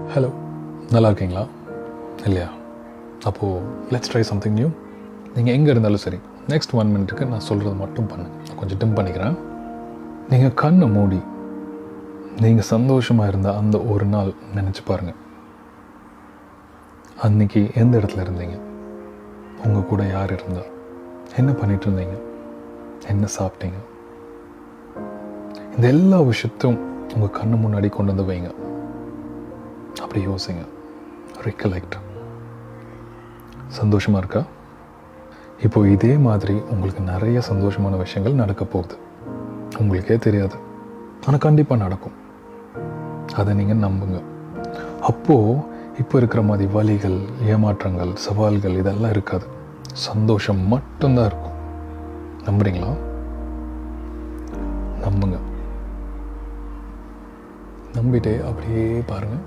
Hello, நல்லா இருக்கீங்களா? இல்லையா? அப்போது லெட்ஸ் ட்ரை சம்திங் நியூ. நீங்கள் எங்கே இருந்தாலும் சரி, நெக்ஸ்ட் 1 மினிட்டுக்கு நான் சொல்கிறது மட்டும் பண்ணுங்கள். கொஞ்சம் டிம் பண்ணிக்கிறேன். நீங்கள் கண்ணை மூடி நீங்கள் சந்தோஷமாக இருந்த அந்த ஒரு நாள் நினச்சி பாருங்கள். அன்றைக்கி எந்த இடத்துல இருந்தீங்க? உங்கள் கூட யார் இருந்தா? என்ன பண்ணிகிட்டு இருந்தீங்க? என்ன சாப்பிட்டீங்க? இந்த எல்லா விஷயத்தையும் உங்கள் கண்ணு முன்னாடி கொண்டு வந்து வைங்க. அப்படி யோசிங்க. ரிகலெக்ட். சந்தோஷமாக இருக்கா? இப்போ இதே மாதிரி உங்களுக்கு நிறைய சந்தோஷமான விஷயங்கள் நடக்க போகுது. உங்களுக்கே தெரியாது, ஆனால் கண்டிப்பாக நடக்கும். அதை நீங்கள் நம்புங்க. அப்போது இப்போ இருக்கிற மாதிரி வலிகள், ஏமாற்றங்கள், சவால்கள் இதெல்லாம் இருக்காது. சந்தோஷம் மட்டும்தான் இருக்கும். நம்புறீங்களா? நம்புங்க. நம்பிட்டே அப்படியே பாருங்கள்.